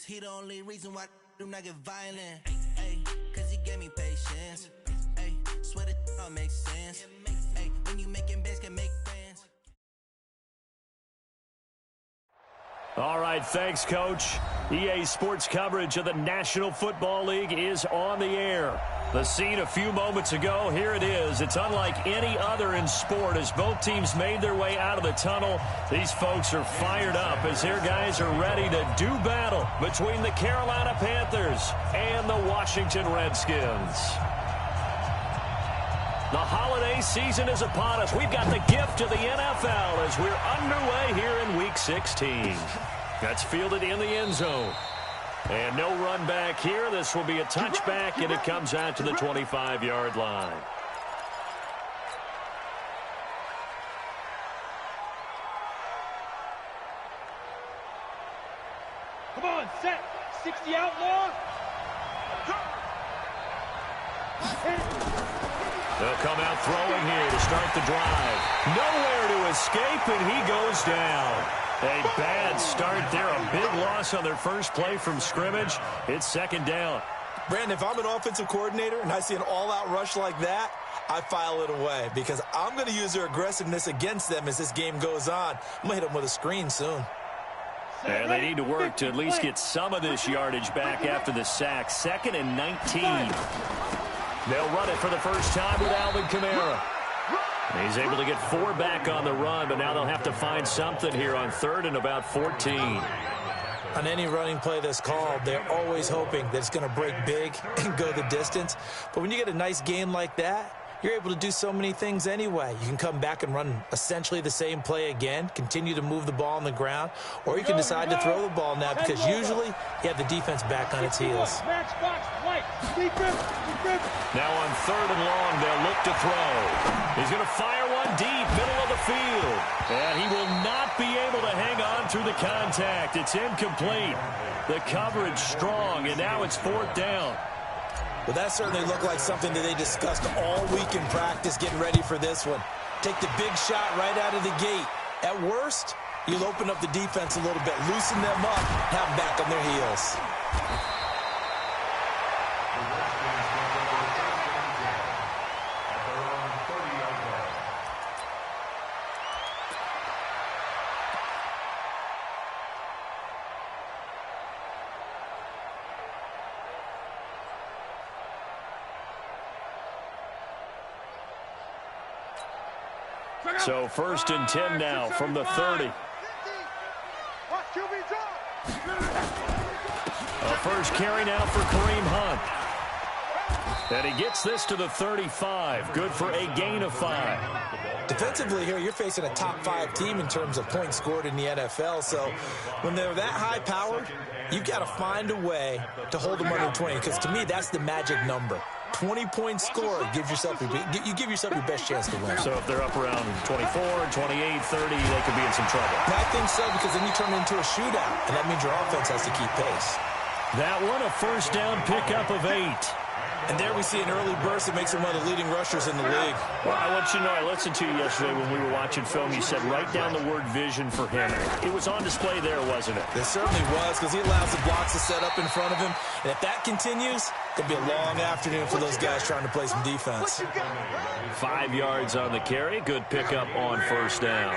he the only reason why I do not get violent. Ay, cause he gave me patience. Ay, swear that all makes sense. Ay, when you making bets can make friends. All right, thanks, Coach. EA Sports coverage of the National Football League is on the air. The scene a few moments ago, here it is. It's unlike any other in sport as both teams made their way out of the tunnel. These folks are fired up as their guys are ready to do battle between the Carolina Panthers and the Washington Redskins. The holiday season is upon us. We've got the gift of the NFL as we're underway here in Week 16. That's fielded in the end zone. And no run back here. This will be a touchback, and it comes out to the 25-yard line. Come on, set. 60 outlaw. They'll come out throwing here to start the drive. Nowhere to escape, and he goes down. A bad start there. A big loss on their first play from scrimmage. It's second down. Brandon, if I'm an offensive coordinator and I see an all-out rush like that, I file it away because I'm going to use their aggressiveness against them as this game goes on. I'm going to hit them with a screen soon. And they need to work to at least get some of this yardage back after the sack. 2nd and 19. They'll run it for the first time with Alvin Kamara. He's able to get 4 back on the run, but now they'll have to find something here on 3rd and about 14. On any running play that's called, they're always hoping that it's going to break big and go the distance. But when you get a nice game like that, you're able to do so many things anyway. You can come back and run essentially the same play again, continue to move the ball on the ground, or you can decide to throw the ball now because usually you have the defense back on its heels. Now on 3rd and long, they'll look to throw. He's going to fire one deep, middle of the field. And he will not be able to hang on through the contact. It's incomplete. The coverage strong, and now it's 4th down. Well, that certainly looked like something that they discussed all week in practice getting ready for this one. Take the big shot right out of the gate. At worst, you'll open up the defense a little bit, loosen them up, have them back on their heels. So 1st and 10 now from the 30. A first carry now for Kareem Hunt. And he gets this to the 35. Good for a gain of 5. Defensively here, you're facing a top 5 team in terms of points scored in the NFL. So when they're that high-powered, you've got to find a way to hold them under 20. Because to me, that's the magic number. 20 points scored, you give yourself your best chance to win. So if they're up around 24, 28, 30, they could be in some trouble. I think so, because then you turn it into a shootout, and that means your offense has to keep pace. That one, a first down pickup of 8. And there we see an early burst that makes him one of the leading rushers in the league. Well, I want you to know, I listened to you yesterday when we were watching film. You said write down the word vision for him. It was on display there, wasn't it? It certainly was, because he allows the blocks to set up in front of him. And if that continues, it'll be a long afternoon for those guys trying to play some defense. 5 yards on the carry. Good pickup on first down.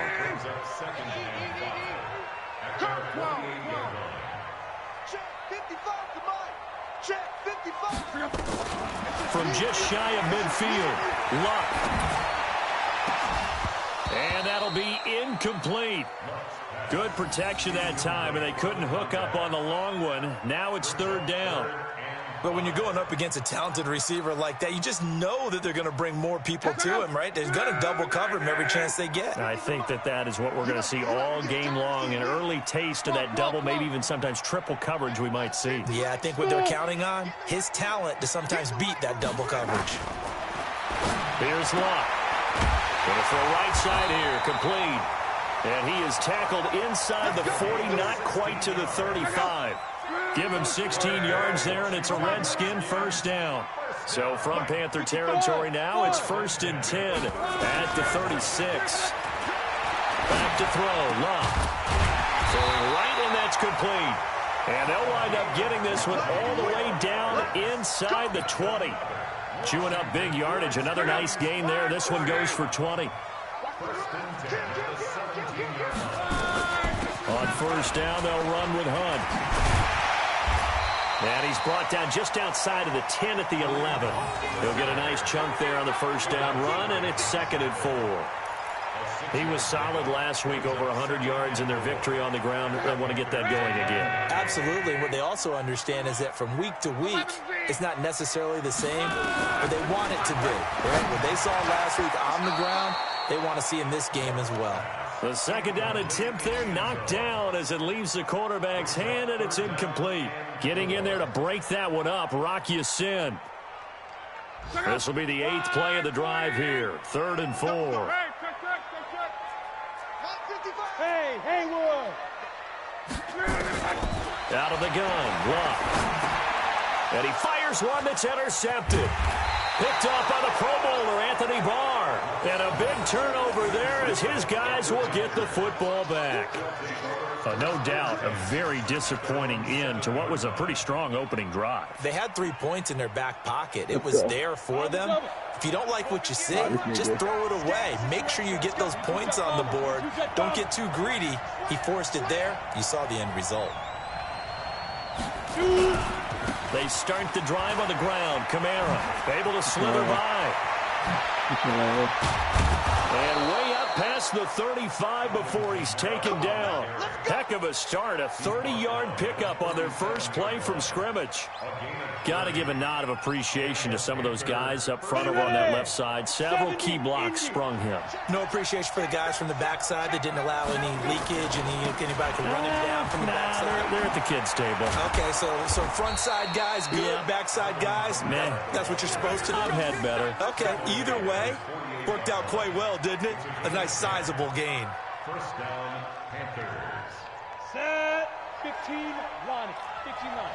From just shy of midfield, Luck. And that'll be incomplete. Good protection that time, and they couldn't hook up on the long one. Now it's 3rd down. But when you're going up against a talented receiver like that, you just know that they're going to bring more people to him, right? They're going to double cover him every chance they get. I think that is what we're going to see all game long. An early taste of that double, maybe even sometimes triple coverage we might see. Yeah, I think what they're counting on, his talent to sometimes beat that double coverage. Here's Luck. Going to throw right side here, complete. And he is tackled inside the 40, not quite to the 35. Give him 16 yards there, and it's a Redskin first down. So from Panther territory now, it's 1st and 10 at the 36. Back to throw, Luck. Throwing right, and that's complete. And they'll wind up getting this one all the way down inside the 20. Chewing up big yardage. Another nice gain there. This one goes for 20. On first down, they'll run with Hunt. And he's brought down just outside of the 10 at the 11. He'll get a nice chunk there on the first down run, and it's 2nd and 4. He was solid last week, over 100 yards in their victory on the ground. They want to get that going again. Absolutely. What they also understand is that from week to week, it's not necessarily the same, but they want it to be. Right? What they saw last week on the ground, they want to see in this game as well. The second down attempt there knocked down as it leaves the quarterback's hand, and it's incomplete. Getting in there to break that one up, Rock Ya-Sin. This will be the 8th play of the drive here. 3rd and 4. Hey, Haywood! Out of the gun, Luck. And he fires one that's intercepted. Picked up by the Pro Bowler, Anthony Barr. And a big turnover there as his guys will get the football back. No doubt a very disappointing end to what was a pretty strong opening drive. They had 3 points in their back pocket. It was there for them. If you don't like what you see, just throw it away. Make sure you get those points on the board. Don't get too greedy. He forced it there. You saw the end result. They start the drive on the ground. Kamara able to slither by. And way up past the 35 before he's taken down. Heck of a start. A 30-yard pickup on their first play from scrimmage. Got to give a nod of appreciation to some of those guys up front over on that left side. Several key blocks sprung him. No appreciation for the guys from the backside that didn't allow any leakage and anybody could run him down from the backside. They're at the kids' table. Okay, so front side guys, good. Yeah. Backside guys, man, that's what you're supposed to do. I've had better. Okay, either way, worked out quite well, didn't it? A nice sizable gain. First down, Panthers. Set, 15, line, 15 line.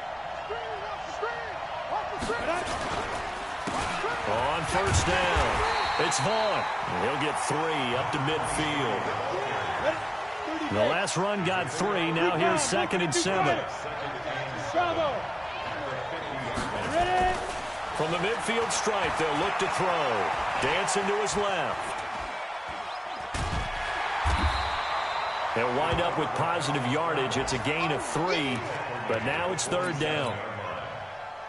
On first down, it's Vaughn. He'll get 3 up to midfield. The last run got 3. Now here's 2nd and 7. From the midfield stripe, they'll look to throw. Dancing to his left. They'll wind up with positive yardage. It's a gain of 3, but now it's 3rd down.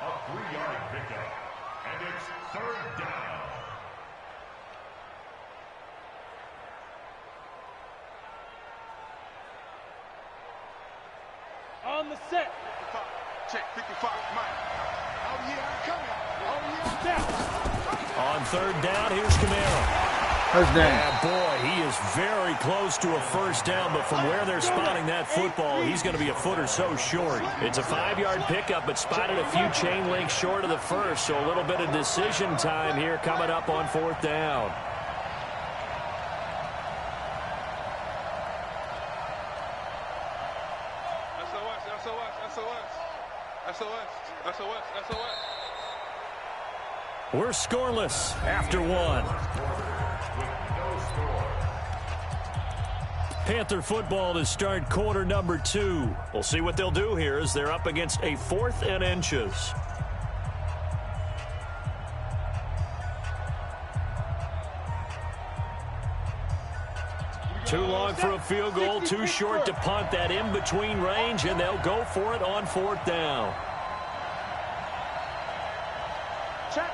A 3-yard pickup, and it's 3rd down. On the set. Check 55, Mike. Oh, yeah, I'm coming. Oh, yeah. On 3rd down, here's Kamara. First down. Yeah, boy, he is very close to a first down, but from where they're spotting that football, he's going to be a foot or so short. It's a 5-yard pickup, but spotted a few chain links short of the first, so a little bit of decision time here coming up on 4th down. SOS. We're scoreless after 1. Panther football to start quarter number 2. We'll see what they'll do here as they're up against a 4th and inches. Too long for a field goal, too short to punt. That in-between range, and they'll go for it on 4th down. Check.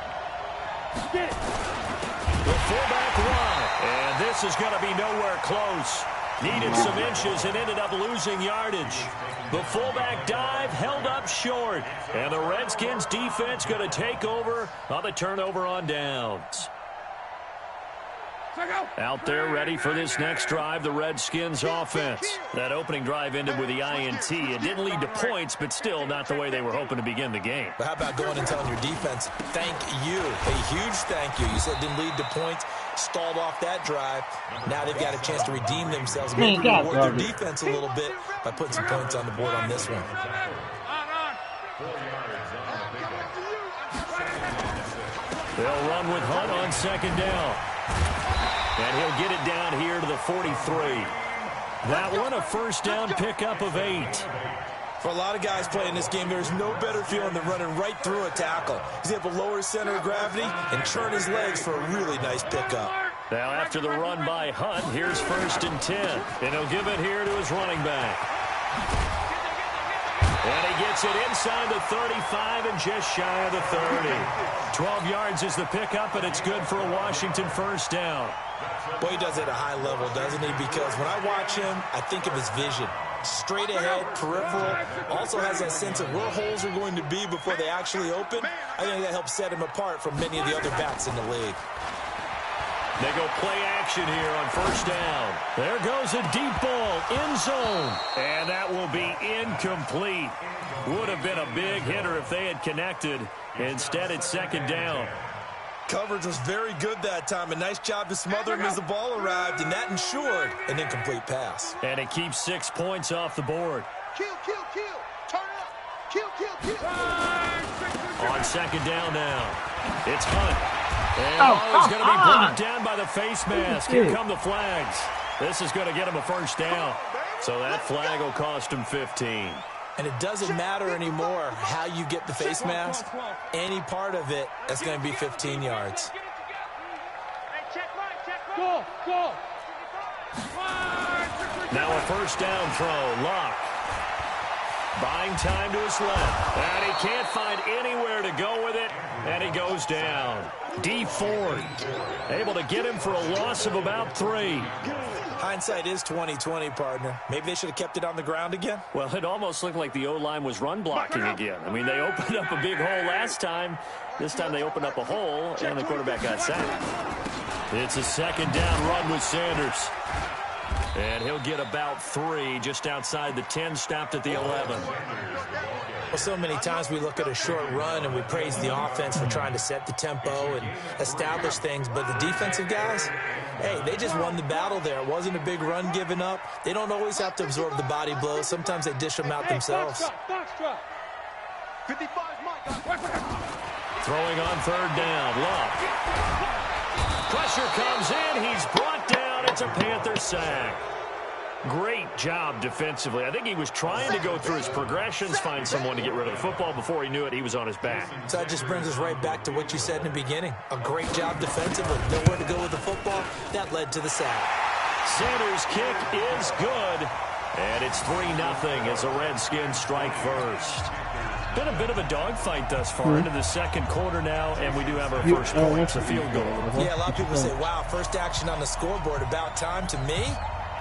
Get it. The fullback run, and this is going to be nowhere close. Needed some inches and ended up losing yardage. The fullback dive held up short, and the Redskins defense going to take over on the turnover on downs. Out there ready for this next drive, the Redskins offense. That opening drive ended with the INT. It didn't lead to points, but still not the way they were hoping to begin the game. But how about going and telling your defense, thank you, a huge thank you. You said it didn't lead to points, stalled off that drive. Now they've got a chance to redeem themselves, maybe reward their defense a little bit by putting some points on the board on this one. They'll run with Hunt on 2nd down. And he'll get it down here to the 43. That one a first down pickup of 8. For a lot of guys playing this game, there's no better feeling than running right through a tackle. He's able to lower his center of gravity and turn his legs for a really nice pickup. Now after the run by Hunt, here's 1st and 10. And he'll give it here to his running back. And he gets it inside the 35 and just shy of the 30. 12 yards is the pickup, and it's good for a Washington 1st down. Boy, he does it at a high level, doesn't he? Because when I watch him, I think of his vision. Straight ahead, peripheral, also has that sense of where holes are going to be before they actually open. I think that helps set him apart from many of the other backs in the league. They go play action here on 1st down. There goes a deep ball, end zone. And that will be incomplete. Would have been a big hitter if they had connected. Instead, it's 2nd down. Coverage was very good that time. A nice job to smother him as the ball arrived, and that ensured an incomplete pass. And it keeps 6 points off the board. Kill, kill, kill. Turn up. Kill, kill, kill. On 2nd down now, it's Hunt. And he's going to be brought down by the face mask. Here come the flags. This is going to get him a 1st down. So that flag will cost him 15. And it doesn't matter anymore how you get the face mask. Any part of it, that's going to be 15 yards. Go, go. Now a 1st down throw. Locke buying time to his left. And he can't find anywhere to go with it. And he goes down. D. Ford able to get him for a loss of about 3. Hindsight is 20/20, partner. Maybe they should have kept it on the ground again. Well, it almost looked like the O-line was run blocking again. I mean, they opened up a big hole last time. This time they opened up a hole, and the quarterback got sacked. It's a 2nd down run with Sanders. And he'll get about 3 just outside the 10, stopped at the 11. Well, so many times we look at a short run and we praise the offense for trying to set the tempo and establish things, but the defensive guys, hey, they just won the battle there. It wasn't a big run given up. They don't always have to absorb the body blows. Sometimes they dish them out themselves. Throwing on 3rd down, Locke. Pressure comes in, he's brought down, it's a Panther sack. Great job defensively. I think he was trying to go through his progressions, find someone to get rid of the football. Before he knew it, he was on his back. So that just brings us right back to what you said in the beginning. A great job defensively. Nowhere to go with the football. That led to the sack. Sanders' kick is good. And it's 3-0 as the Redskins strike first. Been a bit of a dogfight thus far into the 2nd quarter now, and we do have our first point, a field goal. Yeah, a lot of people say, wow, first action on the scoreboard, about time. To me,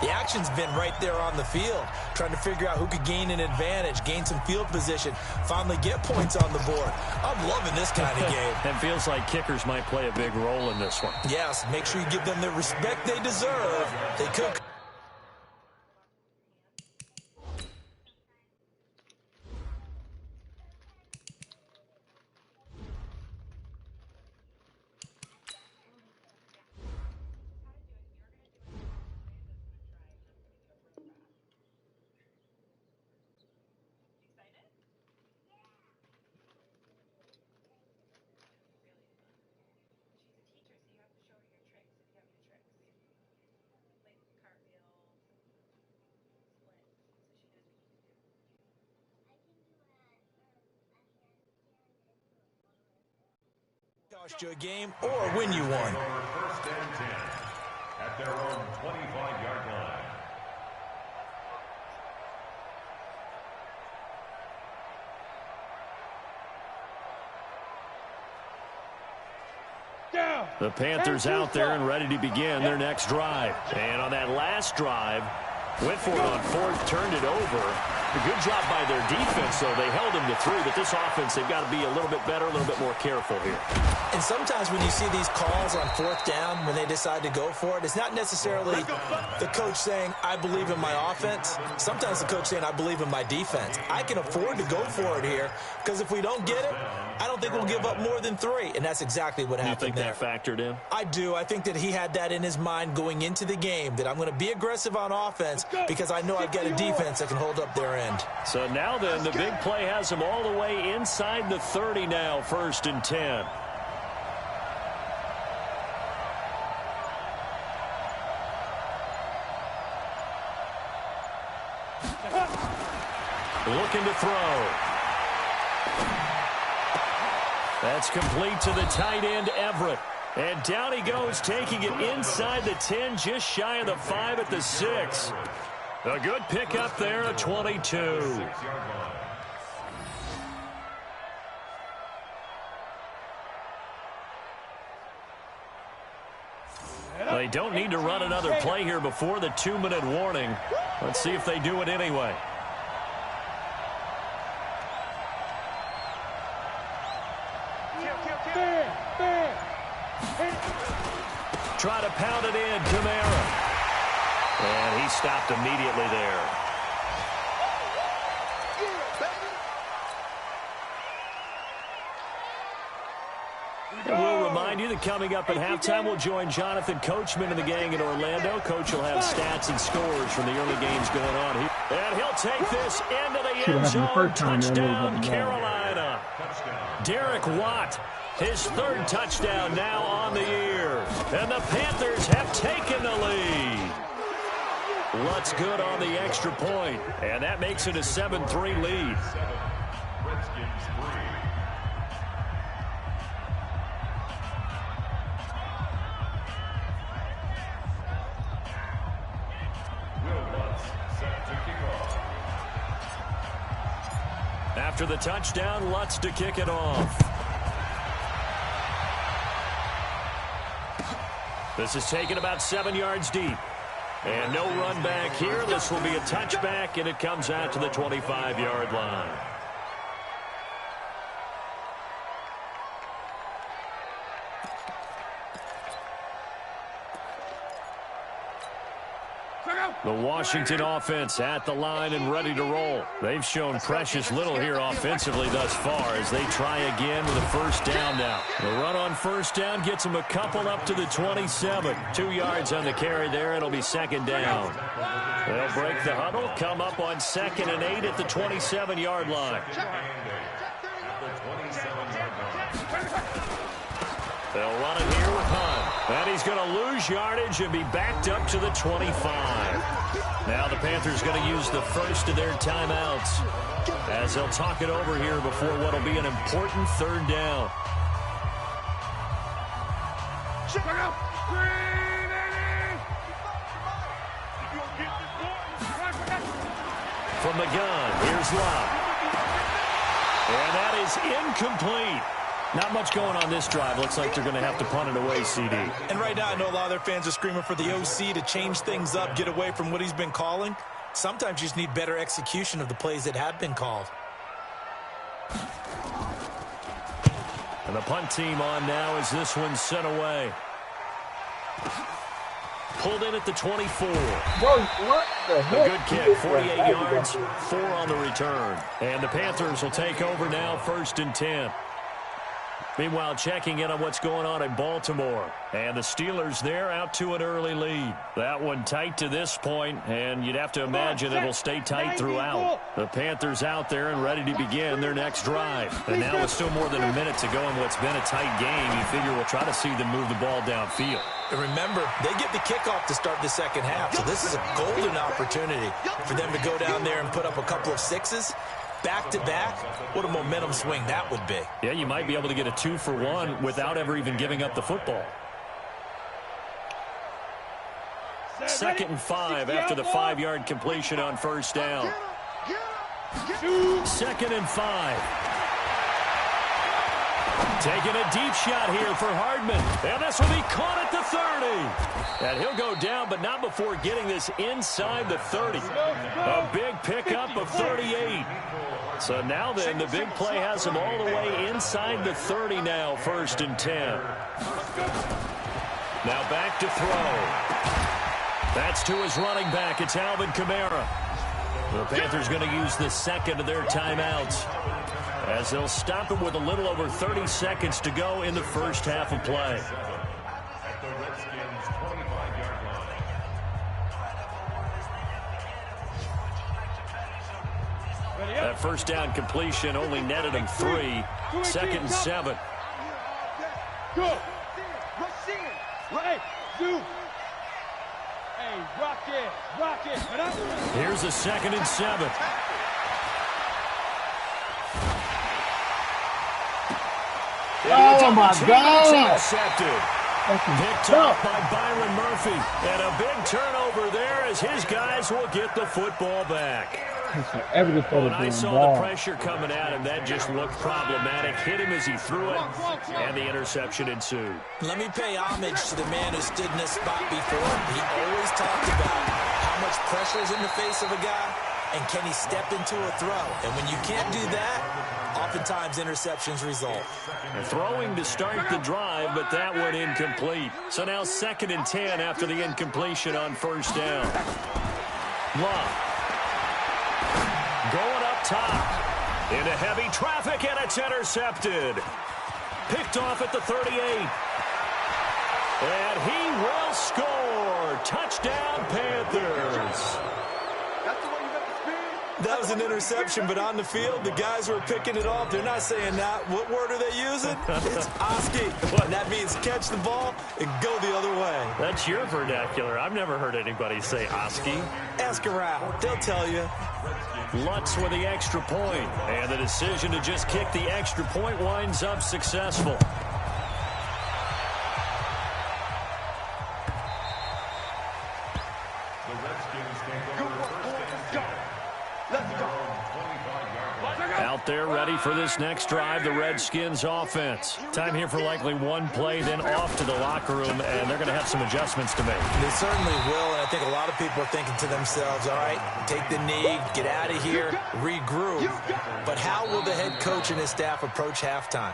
the action's been right there on the field, trying to figure out who could gain an advantage, gain some field position, finally get points on the board. I'm loving this kind of game. It feels like kickers might play a big role in this one. Yes, make sure you give them the respect they deserve. They could. Cost you a game or win you one. 1st and 10 at their own 25-yard line. The Panthers out there and ready to begin their next drive. And on that last drive, went for it on 4th, turned it over. A good job by their defense, though. They held him to 3, but this offense, they've got to be a little bit better, a little bit more careful here. And sometimes when you see these calls on 4th down, when they decide to go for it, it's not necessarily the coach saying, I believe in my offense. Sometimes the coach saying, I believe in my defense. I can afford to go for it here, because if we don't get it, I don't think we'll give up more than 3. And that's exactly what happened there. You think that factored in? I do. I think that he had that in his mind going into the game, that I'm going to be aggressive on offense because I know I've got a defense that can hold up their end. So now then, the big play has him all the way inside the 30 now, 1st and 10. looking to throw. That's complete to the tight end, Everett. And down he goes, taking it inside the 10, just shy of the 5 at the 6. A good pickup there, a 22. They don't need to run another play here before the 2-minute warning. Let's see if they do it anyway. Try to pound it in, Kamara. And he stopped immediately there. And we'll remind you that coming up at halftime, we'll join Jonathan Coachman and the gang in Orlando. Coach will have stats and scores from the early games going on here. And he'll take this into the end zone. Touchdown, Carolina. Derek Watt, his 3rd touchdown now on the year. And the Panthers have taken the lead. Lutz good on the extra point. And that makes it a 7-3 lead. Redskins 3. After the touchdown, Lutz to kick it off. This is taken about 7 yards deep. And no run back here. This will be a touchback, and it comes out to the 25-yard line. The Washington offense at the line and ready to roll. They've shown precious little here offensively thus far as they try again with a first down now. The run on first down gets them a couple up to the 27. 2 yards on the carry there. It'll be second down. They'll break the huddle, come up on 2nd and 8 at the 27-yard line. They'll run it here with Hunt. And he's going to lose yardage and be backed up to the 25. Now the Panthers going to use the first of their timeouts as they'll talk it over here before what will be an important 3rd down. From the gun, here's Love. And that is incomplete. Not much going on this drive. Looks like they're going to have to punt it away, CD. And right now, I know a lot of their fans are screaming for the OC to change things up, get away from what he's been calling. Sometimes you just need better execution of the plays that have been called. And the punt team on now as this one's sent away. Pulled in at the 24. Whoa, what the heck? A good kick, 48 yards, 4 on the return. And the Panthers will take over now, 1st and 10. Meanwhile, checking in on what's going on in Baltimore. And the Steelers there out to an early lead. That one tight to this point, and you'd have to imagine it'll stay tight throughout. The Panthers out there and ready to begin their next drive. And now with still more than a minute to go in what's been a tight game, you figure we'll try to see them move the ball downfield. And remember, they get the kickoff to start the second half, so this is a golden opportunity for them to go down there and put up a couple of 6s. Back-to-back, what a momentum swing that would be. Yeah, you might be able to get a 2-for-1 without ever even giving up the football. 2nd and 5 after the 5-yard completion on first down. 2nd and 5. Taking a deep shot here for Hardman. And this will be caught at the 30. And he'll go down, but not before getting this inside the 30. A big pickup of 38. So now then, the big play has him all the way inside the 30 now, 1st and 10. Now back to throw. That's to his running back. It's Alvin Kamara. The Panthers going to use the 2nd of their timeouts as they'll stop him with a little over 30 seconds to go in the first half of play. At the Redskins 25-yard line. That first down completion only netted him 3. 2nd and 7. Go. Right. Zoom. Hey, rock it. Here's a 2nd and 7. Oh, my God. Intercepted. Picked up by Byron Murphy. And a big turnover there as his guys will get the football back. When I saw the pressure coming at him, that just looked problematic. Hit him as he threw it, and the interception ensued. Let me pay homage to the man who stood in this spot before. He always talked about how much pressure is in the face of a guy, and can he step into a throw? And when you can't do that, oftentimes interceptions result. And throwing to start the drive, but that one incomplete. So now 2nd and 10 after the incompletion on 1st down. Love. Going up top. Into heavy traffic, and it's intercepted. Picked off at the 38. And he will score. Touchdown, Panthers. That was an interception, but on the field, the guys who are picking it off, they're not saying that. What word are they using? It's Oski. And that means catch the ball and go the other way. That's your vernacular. I've never heard anybody say Oski. Ask around. They'll tell you. Lutz with the extra point. And the decision to just kick the extra point winds up successful. Out there ready for this next drive, the Redskins offense. Time here for likely one play, then off to the locker room, and they're going to have some adjustments to make. They certainly will, and I think a lot of people are thinking to themselves, all right, take the knee, get out of here, regroup. But how will the head coach and his staff approach halftime?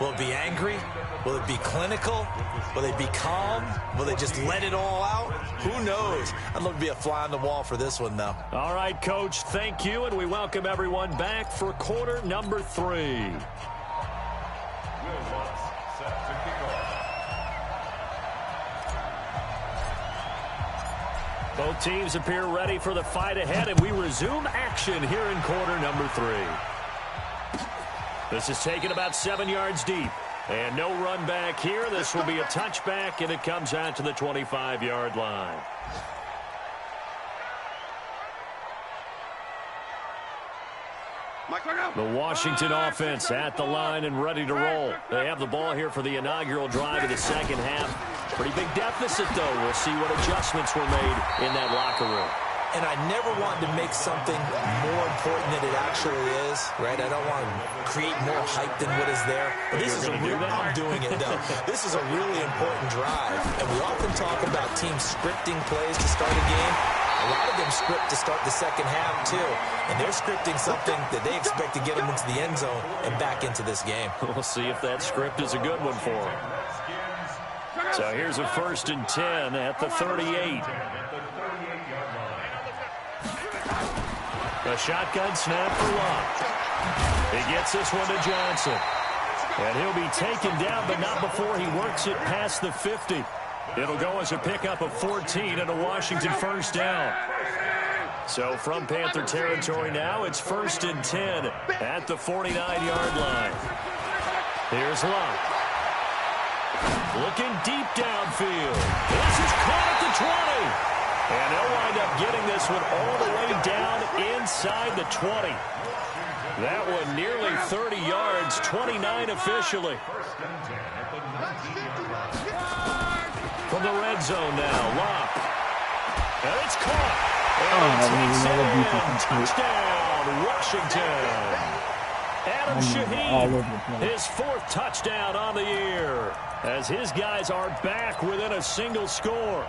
Will it be angry? Will it be clinical? Will they be calm? Will they just let it all out? Who knows? I'd love to be a fly on the wall for this one, though. All right, Coach, thank you, and we welcome everyone back for quarter number 3. Both teams appear ready for the fight ahead, and we resume action here in quarter number 3. This is taken about 7 yards deep. And no run back here. This will be a touchback, and it comes out to the 25-yard line. The Washington offense at the line and ready to roll. They have the ball here for the inaugural drive of the second half. Pretty big deficit, though. We'll see what adjustments were made in that locker room. And I never wanted to make something more important than it actually is, right? I don't want to create more hype than what is there. But this is a real, I'm doing it, though. This is a really important drive. And we often talk about teams scripting plays to start a game. A lot of them script to start the second half, too. And they're scripting something that they expect to get them into the end zone and back into this game. We'll see if that script is a good one for them. So here's a 1st and 10 at the 38. A shotgun snap for Love. He gets this one to Johnson. And he'll be taken down, but not before he works it past the 50. It'll go as a pickup of 14 and a Washington 1st down. So from Panther territory now, it's 1st and 10 at the 49-yard line. Here's Love. Looking deep downfield. This is caught at the 20. And they'll wind up getting this one all the way down inside the 20. That one nearly 30 yards, 29 officially. From the red zone now, Locke. And it's caught. And touchdown, Washington. Adam Shaheen, his 4th touchdown on the year, as his guys are back within a single score.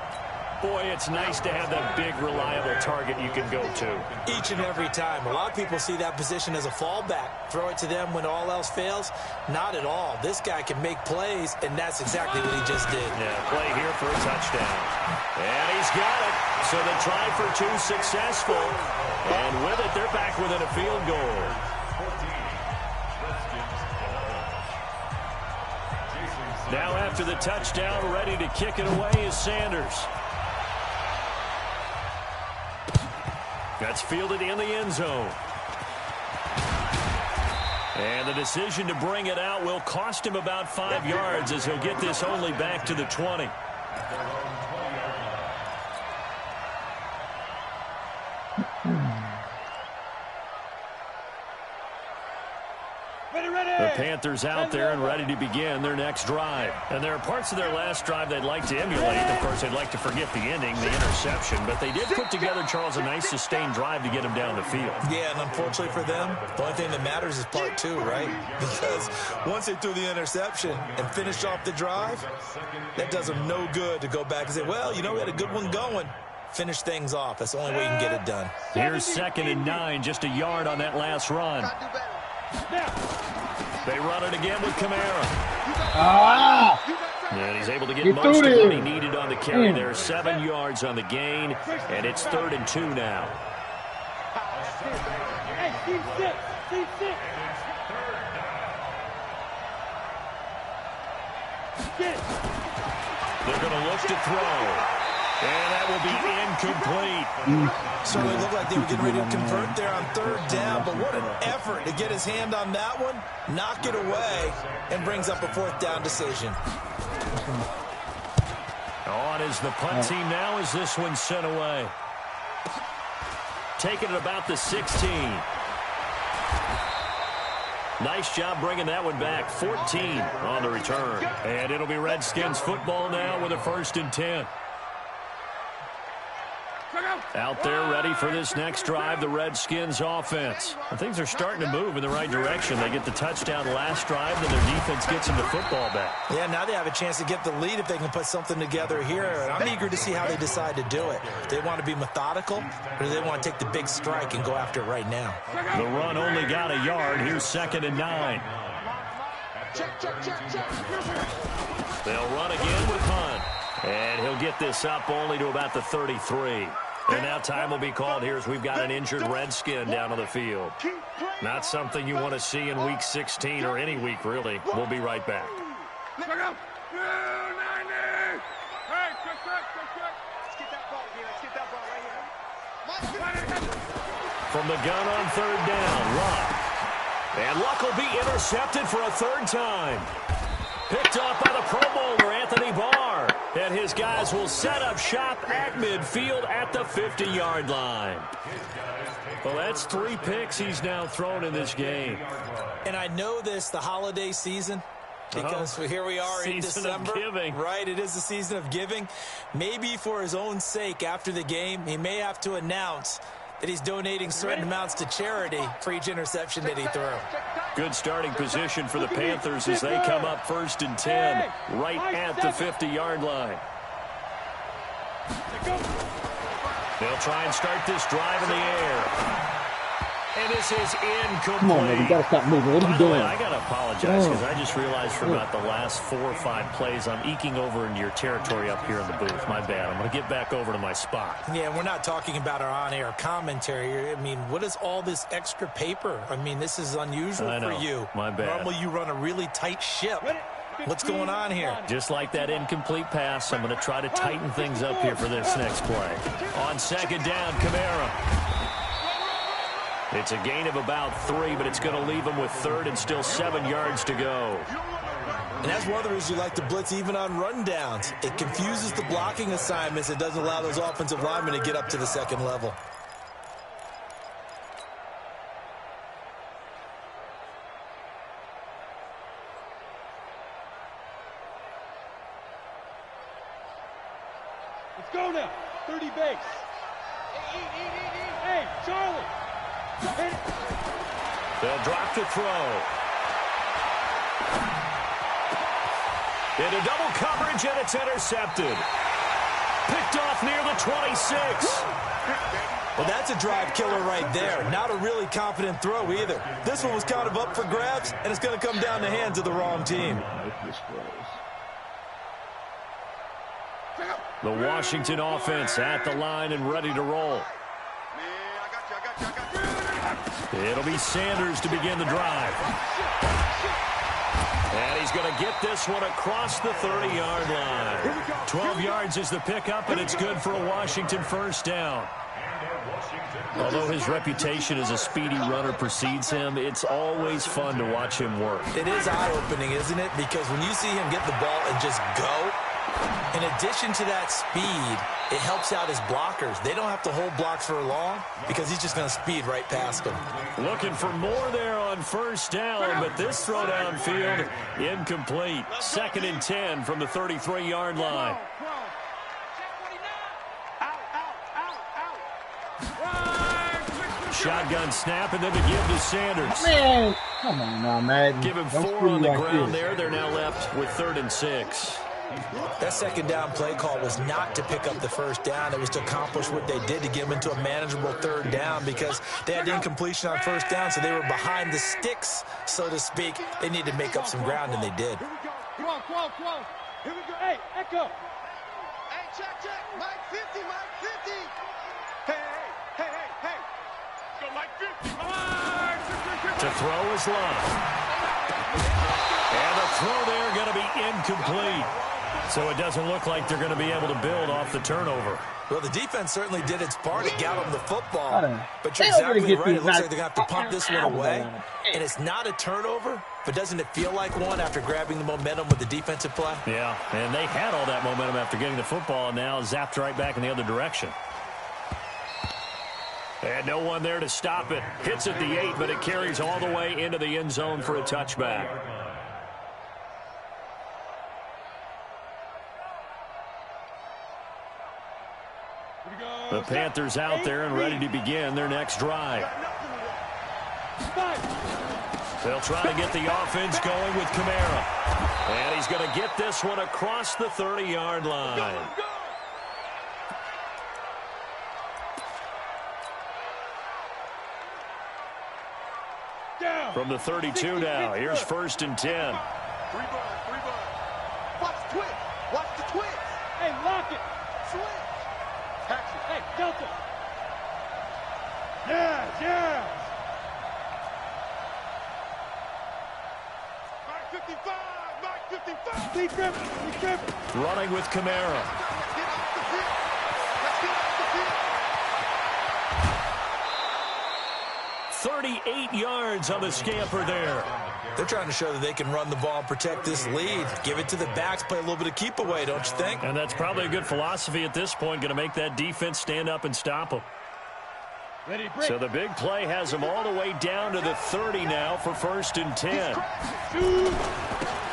Boy, it's nice to have that big, reliable target you can go to. Each and every time. A lot of people see that position as a fallback. Throw it to them when all else fails. Not at all. This guy can make plays, and that's exactly what he just did. Yeah, play here for a touchdown. And he's got it. So the try for 2 successful. And with it, they're back within a field goal. Now after the touchdown, ready to kick it away is Sanders. That's fielded in the end zone. And the decision to bring it out will cost him about 5 yards as he'll get this only back to the 20. The Panthers out there and ready to begin their next drive. And there are parts of their last drive they'd like to emulate. Of course, they'd like to forget the ending, the interception. But they did put together, Charles, a nice sustained drive to get them down the field. Yeah, and unfortunately for them, the only thing that matters is part two, right? Because once they threw the interception and finished off the drive, that does them no good to go back and say, well, you know, we had a good one going. Finish things off. That's the only way you can get it done. Here's 2nd and 9, just a yard on that last run. They run it again with Kamara. And he's able to get most of what he needed on the carry there. 7 yards on the gain, and it's 3rd and 2 now. They're going to look to throw. And that will be incomplete. Certainly looked like they were getting ready to convert there on 3rd down, but what an effort to get his hand on that one, knock it away, and brings up a 4th down decision. On is the punt team now as this one's sent away. Taking it about the 16. Nice job bringing that one back. 14 on the return. And it'll be Redskins football now with a 1st and 10. Out there ready for this next drive, the Redskins offense. And things are starting to move in the right direction. They get the touchdown last drive, then their defense gets them the football back. Yeah, now they have a chance to get the lead if they can put something together here. And I'm eager to see how they decide to do it. Do they want to be methodical, or do they want to take the big strike and go after it right now? The run only got a yard. Here's 2nd and 9. They'll run again with Hunt. And he'll get this up only to about the 33. And now time will be called here as we've got an injured Redskin down on the field. Not something you want to see in Week 16 or any week, really. We'll be right back. From the gun on 3rd down, Luck. And Luck will be intercepted for a 3rd time. Picked off by the Pro Bowler, Anthony Barr. And his guys will set up shop at midfield at the 50-yard line. Well, that's 3 picks he's now thrown in this game. And I know this, the holiday season, because here we are in December. Season of giving. Right, it is the season of giving. Maybe for his own sake after the game, he may have to announce that he's donating certain amounts to charity for each interception that he threw. Good starting position for the Panthers as they come up 1st and 10 right at the 50-yard line. They'll try and start this drive in the air. And this is incomplete. Come on, man, you gotta stop moving. What are you doing? I gotta apologize because I just realized for about the last 4 or 5 plays, I'm eking over into your territory up here in the booth. My bad. I'm gonna get back over to my spot. Yeah, we're not talking about our on-air commentary. I mean, what is all this extra paper? I mean, this is unusual for you. My bad. Normally, you run a really tight ship. What's going on here? Just like that incomplete pass, I'm going to try to tighten things up here for this next play. On 2nd down, Kamara. It's a gain of about 3, but it's going to leave them with 3rd and still 7 yards to go. And that's one of the reasons you like to blitz even on rundowns. It confuses the blocking assignments. It doesn't allow those offensive linemen to get up to the 2nd level. Let's go now. 30 base. Hey, Charlie. They'll drop to throw. Into double coverage, and it's intercepted. Picked off near the 26. Well, that's a drive killer right there. Not a really confident throw either. This one was kind of up for grabs, and it's going to come down the hands of the wrong team. The Washington offense at the line and ready to roll. It'll be Sanders to begin the drive. And he's going to get this one across the 30-yard line. 12 yards is the pickup, and it's good for a Washington 1st down. Although his reputation as a speedy runner precedes him, it's always fun to watch him work. It is eye-opening, isn't it? Because when you see him get the ball and just go, In addition to that speed, it helps out his blockers. They don't have to hold blocks for long because he's just going to speed right past them. Looking for more there on first down, but this throw downfield incomplete. 2nd and 10 from the 33-yard line. Shotgun snap, and then the give to Sanders. Man, come on now, man. Give him 4 on the ground there. They're now left with 3rd and 6. That second down play call was not to pick up the first down. It was to accomplish what they did to get them into a manageable 3rd down because they had incompletion on first down, so they were behind the sticks, so to speak. They needed to make up some ground, and they did. Come on. Here we go. Hey, Echo. Hey, check. Mike 50, Mike 50. Hey. Go Mike 50. To throw is Love. And the throw there going to be incomplete. So it doesn't look like they're going to be able to build off the turnover. Well, the defense certainly did its part to get them the football. But you're They're exactly right. It looks nice. like they're going to have to pump this one away. And it's not a turnover, but doesn't it feel like one after grabbing the momentum with the defensive play? Yeah, and they had all that momentum after getting the football, and now zapped right back in the other direction. And no one there to stop it. Hits at the 8, but it carries all the way into the end zone for a touchback. The Panthers out there and ready to begin their next drive. They'll try to get the offense going with Kamara. And he's going to get this one across the 30-yard line. From the 32 now, here's 1st and 10. Three bud. Watch the twist. Watch the twist. Hey, lock it. Switch. Action. Hey, Delta. Yeah. Mike 55. Be careful. Running with Kamara. Let's get off the field. Let's get off the field. 38 yards on the scamper there. They're trying to show that they can run the ball and protect this lead. Give it to the backs, play a little bit of keep away, don't you think? And that's probably a good philosophy at this point, going to make that defense stand up and stop them. Ready to break. So the big play has them all the way down to the 30 now for 1st and 10.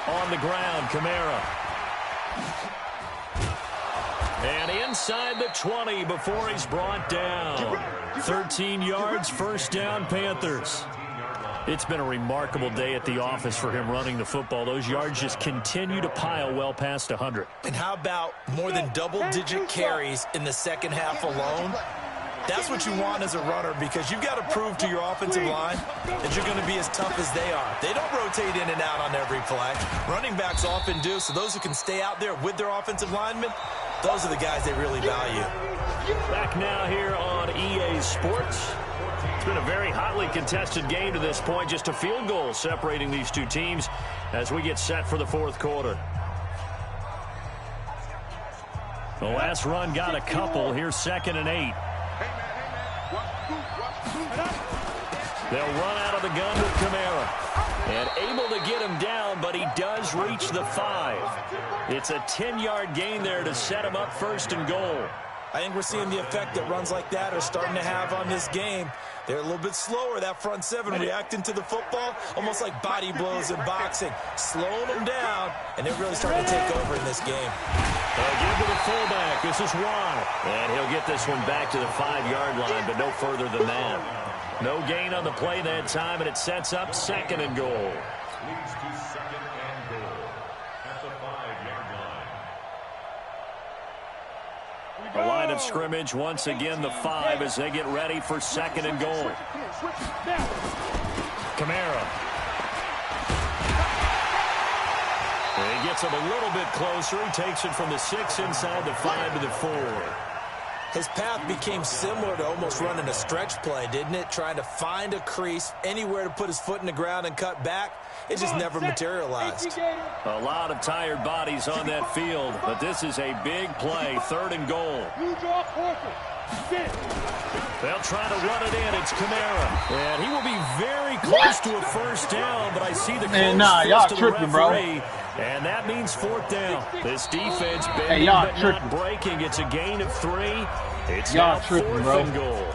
On the ground, Kamara. And inside the 20 before he's brought down. 13 yards, 1st down, Panthers. It's been a remarkable day at the office for him running the football. Those yards just continue to pile well past 100. And how about more than double-digit carries in the second half alone? That's what you want as a runner because you've got to prove to your offensive line that you're going to be as tough as they are. They don't rotate in and out on every play. Running backs often do, so those who can stay out there with their offensive linemen, those are the guys they really value. Back now here on EA Sports. It's been a very hotly contested game to this point. Just a field goal separating these two teams as we get set for the 4th quarter. The last run got a couple. Here's 2nd and 8. They'll run out of the gun with Kamara. And able to get him down, but he does reach the 5. It's a 10-yard gain there to set him up 1st and goal. I think we're seeing the effect that runs like that are starting to have on this game. They're a little bit slower, that front 7, reacting to the football, almost like body blows in boxing, slowing them down, and they're really starting to take over in this game. They'll give to the fullback. This is Watt. And he'll get this one back to the 5-yard line, but no further than that. No gain on the play that time, and it sets up 2nd and goal. Leads to 2nd and goal at the 5-yard line. The line of scrimmage, once again, the 5 as they get ready for 2nd and goal. Kamara. And he gets him a little bit closer. He takes it from the 6 inside the 5 to the 4. His path became similar to almost running a stretch play, didn't it? Trying to find a crease, anywhere to put his foot in the ground and cut back. It just never materialized. A lot of tired bodies on that field, but this is a big play, 3rd and goal. They'll try to run it in. It's Kamara. And he will be very close to a 1st down, but I see the close fist of the referee. And that means 4th down. This defense bending but not breaking. It's a gain of 3. It's now 4th and goal.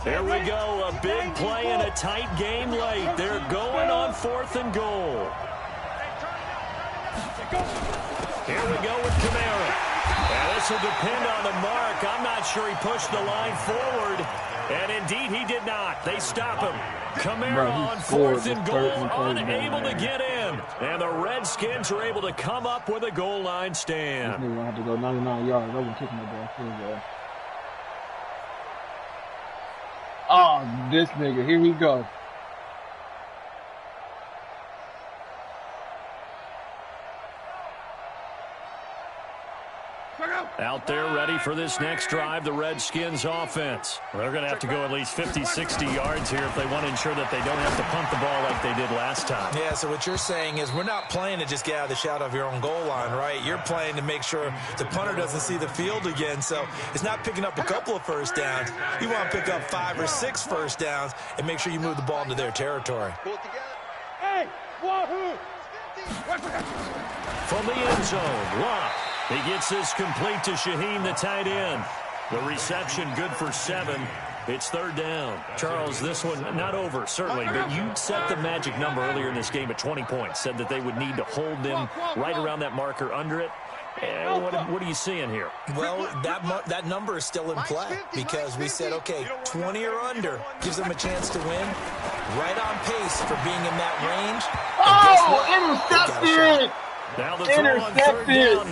Here we go, a big play and a tight game late. They're going on 4th and goal. Here we go with Kamara. And this will depend on the mark. I'm not sure he pushed the line forward. And indeed, he did not. They stop him. Kamara on 4th and goal, unable to get in. And the Redskins are able to come up with a goal line stand. This nigga gonna have to go 99 yards. I wasn't kicking the ball. Oh, this nigga. Here we go. Out there ready for this next drive, the Redskins offense. They're going to have to go at least 50, 60 yards here if they want to ensure that they don't have to punt the ball like they did last time. Yeah, so what you're saying is we're not playing to just get out of the shadow of your own goal line, right? You're playing to make sure the punter doesn't see the field again. So it's not picking up a couple of first downs. You want to pick up 5 or 6 first downs and make sure you move the ball into their territory. Hey, wahoo! From the end zone, Locke. He gets this complete to Shaheen, the tight end. The reception good for 7. It's 3rd down. Charles, this one not over, certainly, but you set the magic number earlier in this game at 20 points. Said that they would need to hold them right around that marker under it. What are you seeing here? Well, that number is still in play because we said, okay, 20 or under gives them a chance to win. Right on pace for being in that range. Oh, intercepted! Now the throw on 3rd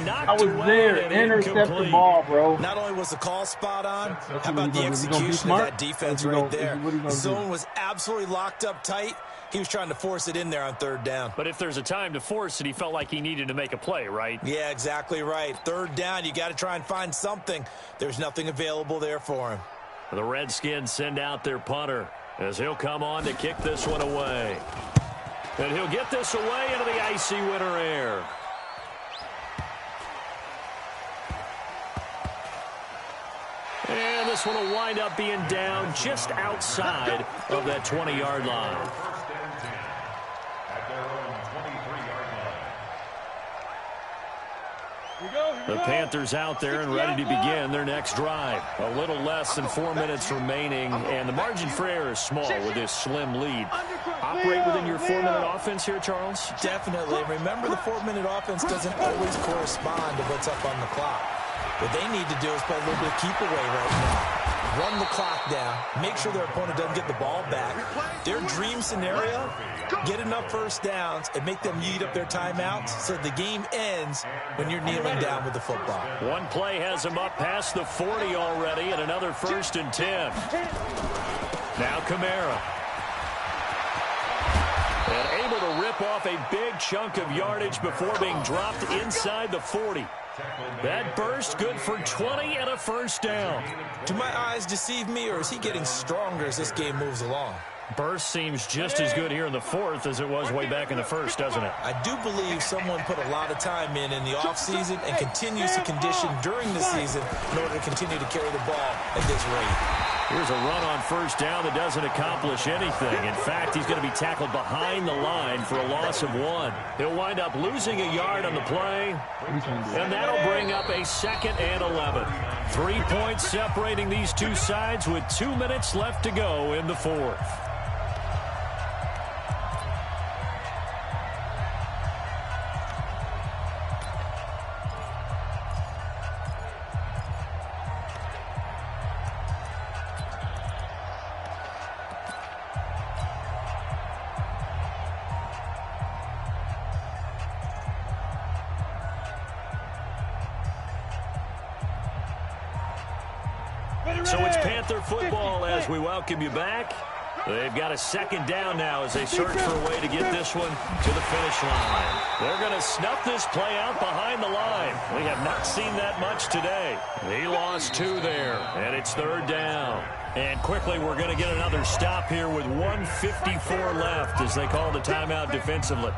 down, I was there. Intercept the ball, bro. Not only was the call spot on, how about the execution of that defense right there? The zone was absolutely locked up tight. He was trying to force it in there on 3rd down. But if there's a time to force it, he felt like he needed to make a play, right? Yeah, exactly right. 3rd down, you got to try and find something. There's nothing available there for him. The Redskins send out their punter as he'll come on to kick this one away. And he'll get this away into the icy winter air. And this one will wind up being down just outside of that 20-yard line. The Panthers out there and ready to begin their next drive. A little less than 4 minutes remaining, and the margin for error is small with this slim lead. Operate within your 4-minute offense here, Charles? Definitely. Remember, the 4-minute offense doesn't always correspond to what's up on the clock. What they need to do is play a little bit of keep away right now. Run the clock down. Make sure their opponent doesn't get the ball back. Their dream scenario, get enough first downs and make them eat up their timeouts so the game ends when you're kneeling down with the football. One play has him up past the 40 already, and another 1st and 10. Now Kamara. And able to rip off a big chunk of yardage before being dropped inside the 40. That burst good for 20 and a 1st down. Do my eyes deceive me, or is he getting stronger as this game moves along? Burst seems just as good here in the 4th as it was way back in the 1st, doesn't it? I do believe someone put a lot of time in the offseason and continues to condition during the season in order to continue to carry the ball at this rate. Here's a run on 1st down that doesn't accomplish anything. In fact, he's going to be tackled behind the line for a loss of 1. He'll wind up losing a yard on the play, and that'll bring up a 2nd and 11. 3 points separating these two sides with 2 minutes left to go in the 4th. So it's Panther football as we welcome you back. They've got a second down now as they search for a way to get this one to the finish line. They're going to snuff this play out behind the line. We have not seen that much today. He lost 2 there, and it's 3rd down. And quickly, we're going to get another stop here with 1:54 left as they call the timeout defensively.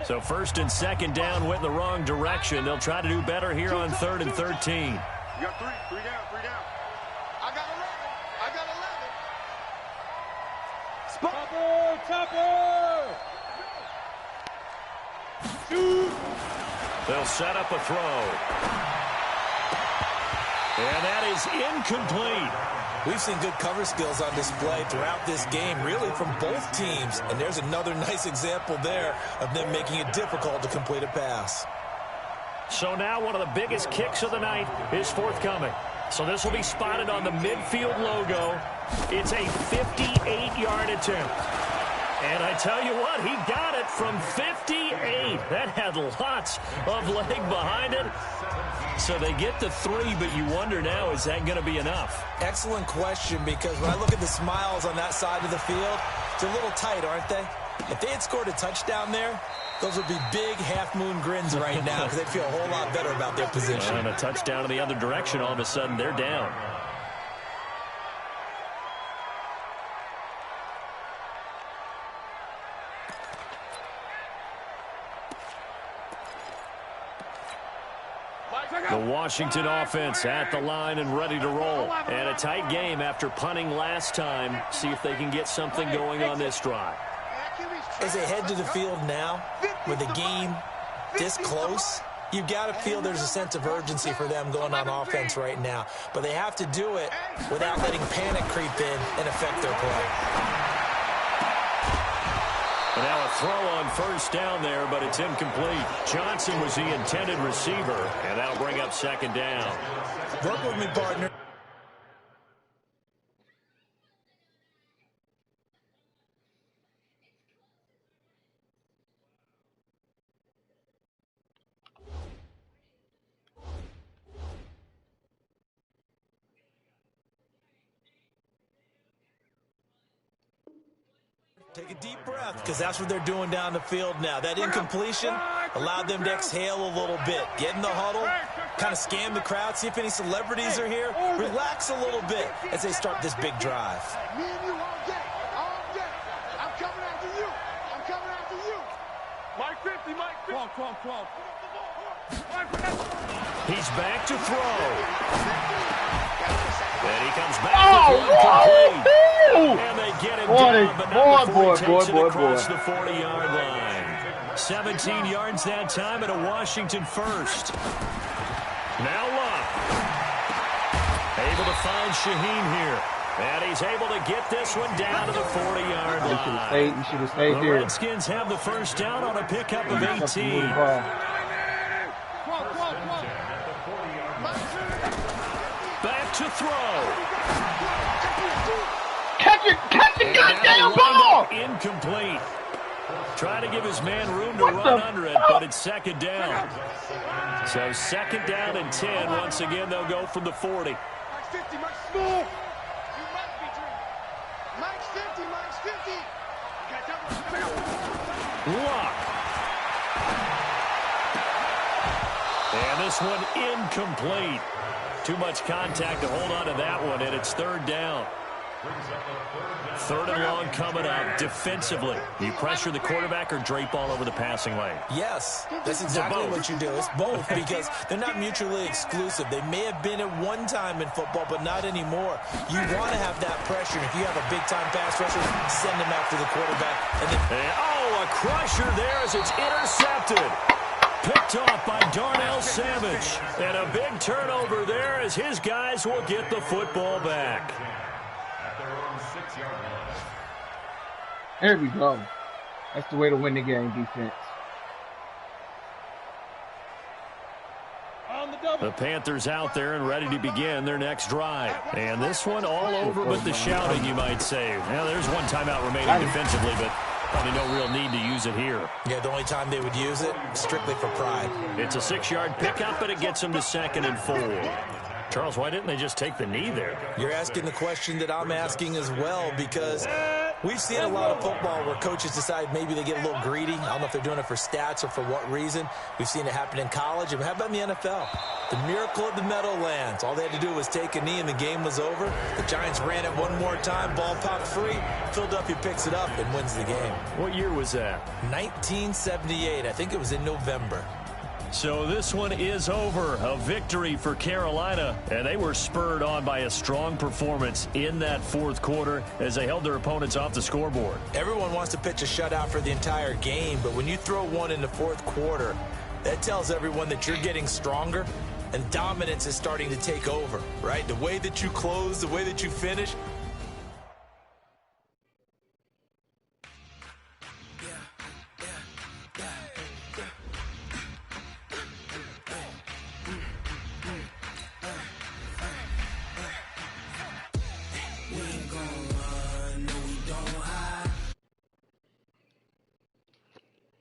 So 1st and 2nd down went in the wrong direction. They'll try to do better here on 3rd and 13. You got 3 down, 3 down. I got 11. Chopper! Shoot! They'll set up a throw. And that is incomplete. We've seen good cover skills on display throughout this game, really from both teams. And there's another nice example there of them making it difficult to complete a pass. So now one of the biggest kicks of the night is forthcoming. So this will be spotted on the midfield logo. It's a 58-yard attempt. And I tell you what, he got it from 58. That had lots of leg behind it. So they get the 3, but you wonder now, is that going to be enough? Excellent question, because when I look at the smiles on that side of the field, they're a little tight, aren't they? If they had scored a touchdown there, those would be big half-moon grins right now because they'd feel a whole lot better about their position. And a touchdown in the other direction, all of a sudden they're down. The Washington offense at the line and ready to roll. And a tight game after punting last time. See if they can get something going on this drive. As they head to the field now, with the game this close, you've got to feel there's a sense of urgency for them going on offense right now. But they have to do it without letting panic creep in and affect their play. And now a throw on 1st down there, but it's incomplete. Johnson was the intended receiver, and that'll bring up 2nd down. Work with me, partner. Take a deep breath, because that's what they're doing down the field now. That incompletion allowed them to exhale a little bit. Get in the huddle, kind of scan the crowd, see if any celebrities are here. Relax a little bit as they start this big drive. Me and you all day. All day. I'm coming after you. I'm coming after you. Mike 50, Mike 50. Come. He's back to throw. And he comes back to throw complete. And they get him down, but number 4 takes it across the 40-yard line. 17 yards that time and a Washington first. Now Luck. Able to find Shaheen here. And he's able to get this one down to the 40-yard line. You should have stayed the here. Redskins have the first down on a pickup of 18. Back to throw. Catch the goddamn ball! Incomplete. Trying to give his man room to run under it, but it's 2nd down. So 2nd down and 10. Once again, they'll go from the 40. Mike's 50, Mike's small. You might be dreaming. Mike's 50, Mike's 50. Luck. And this one incomplete. Too much contact to hold on to that one, and it's 3rd down. 3rd and long coming up. Defensively, you pressure the quarterback or drape all over the passing lane? Yes, that's exactly what you do. It's both, because they're not mutually exclusive. They may have been at one time in football, but not anymore. You want to have that pressure. If you have a big-time pass rusher, send them after the quarterback. And then a crusher there as it's intercepted. Picked off by Darnell Savage. And a big turnover there as his guys will get the football back. There we go. That's the way to win the game, defense. The Panthers out there and ready to begin their next drive. And this one all over but the shouting, you might say. Now, there's one timeout remaining defensively, but Probably no real need to use it here. Yeah, the only time they would use it, strictly for pride. It's a 6-yard pickup, and it gets them to 2nd and 4. Charles, why didn't they just take the knee there? You're asking the question that I'm asking as well, because we've seen a lot of football where coaches decide maybe they get a little greedy. I don't know if they're doing it for stats or for what reason. We've seen it happen in college. And how about in the NFL? The miracle of the Meadowlands. All they had to do was take a knee and the game was over. The Giants ran it one more time. Ball popped free. Philadelphia picks it up and wins the game. What year was that? 1978. I think it was in November. So this one is over. A victory for Carolina, and they were spurred on by a strong performance in that fourth quarter as they held their opponents off the scoreboard. Everyone wants to pitch a shutout for the entire game, but when you throw one in the fourth quarter, that tells everyone that you're getting stronger and dominance is starting to take over, right? The way that you close, the way that you finish,